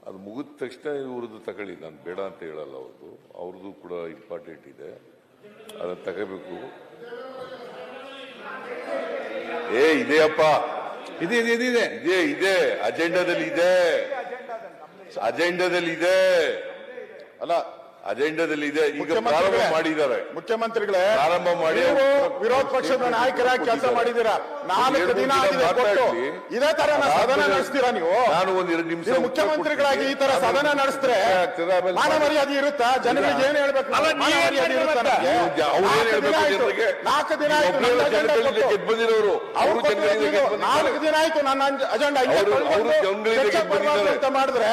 ಅದು ಮುಗಿದ ತಕ್ಷಣ ಇವ್ರದ್ದು ತಗೊಳ್ಳಿ, ನಾನು ಬೇಡ ಅಂತ ಹೇಳಲ್ಲ. ಅವ್ರದ್ದು ಕೂಡ ಇಂಪಾರ್ಟೆಂಟ್ ಇದೆ, ಅದನ್ನು ತಗೋಬೇಕು. ಇದೆಯಪ್ಪ, ಇದೆ ಅಜೆಂಡಾದಲ್ಲಿ ಇದೆ ಅಲ್ಲ, ಅಜೆಂಡಾದಲ್ಲಿ ಇದೆ. ಈಗ ಪ್ರಾರಂಭ ಮಾಡಿದ್ದಾರೆ ಮುಖ್ಯಮಂತ್ರಿಗಳೇ, ಪ್ರಾರಂಭ ಮಾಡಿ ವಿರೋಧ ಪಕ್ಷದ ನಾಯಕರಾಗಿ ಕೆಲಸ ಮಾಡಿದ್ದೀರಾ. 4 ದಿನ ಆಗಿದೆ, ಇದೇ ತರ ಸದನ ನಡೆಸ್ತೀರಾ ನೀವು? ನಾನು ಒಂದ್ 2 ನಿಮಿಷ ಮುಖ್ಯಮಂತ್ರಿಗಳಾಗಿ ಈ ತರ ಸದನ ನಡೆಸಿದ್ರೆ ಮಾನ ಮರ್ಯಾದೆ ಇರುತ್ತಾ? ಜನರಿಗೆ ಏನ್ ಹೇಳ್ಬೇಕು? 4 ದಿನ ಆಯ್ತು, 4 ದಿನ ಆಯ್ತು ನನ್ನ ಅಜೆಂಡಾ ಅಂತ ಮಾಡಿದ್ರೆ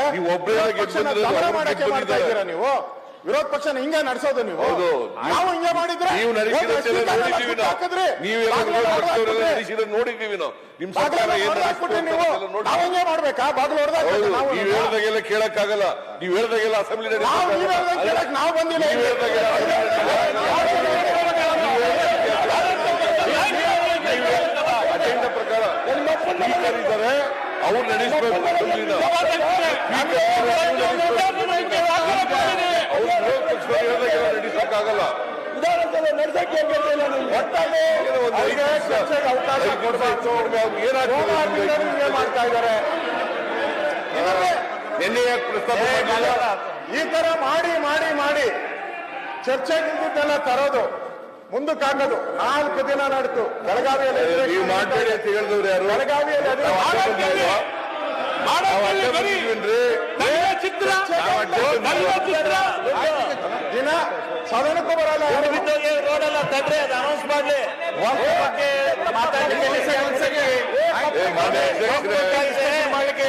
ಮಾಡಕ್ಕೆ ಮಾಡ್ತಾ ಇದ್ದೀರಾ ನೀವು? ವಿರೋಧ ಪಕ್ಷ ಹಿಂಗೆ ನಡೆಸೋದು ನೀವು? ನಾವು ಹಿಂಗೆ ಮಾಡಿದ್ರೆ ನೋಡಿದ್ದೀವಿ ನಾವು. ನಿಮ್ ನಾವು ಹಿಂಗೆ ಮಾಡ್ಬೇಕಾ? ಬಾಗಿಲು ನೀವ್ ಹೇಳ್ದಾಗೆಲ್ಲ ಕೇಳಕ್ಕಾಗಲ್ಲ. ನೀವ್ ಹೇಳ್ದಾಗೆಲ್ಲ ಅಸೆಂಬ್ಲಿ ನಾವು ಬಂದಿಲ್ಲ. ಅಜೆಂಡಾ ಪ್ರಕಾರ ಇದ್ದಾರೆ, ಅವ್ರು ನಡೆಸಬೇಕು. ನಡೆಸಕ್ಕಾಗಲ್ಲ. ಮಾಡ್ತಾ ಇದ್ದಾರೆ. ನಿನ್ನೆ ಪ್ರಸ್ತಾಪ ಈ ತರ ಮಾಡಿ ಚರ್ಚೆಗಿಂತೆಲ್ಲ ತರೋದು ಮುಂದಕ್ಕಾಗೋದು 4 ದಿನ ನಡೆದು ಬೆಳಗಾವಿಯಲ್ಲಿ. ನೀವು ಮಾಡಬೇಡಿ ಅಂತ ಹೇಳಿದವ್ರು ಯಾರು? ಬೆಳಗಾವಿಯಲ್ಲಿ ದಿನ ಸದನಕ್ಕೂ ಬರಲ್ಲ. ರೋಡೆಲ್ಲ ತಡ್ರಿ, ಅದು ಅನೌನ್ಸ್ ಮಾಡ್ಲಿ. ಮಾಡ್ಲಿಕ್ಕೆ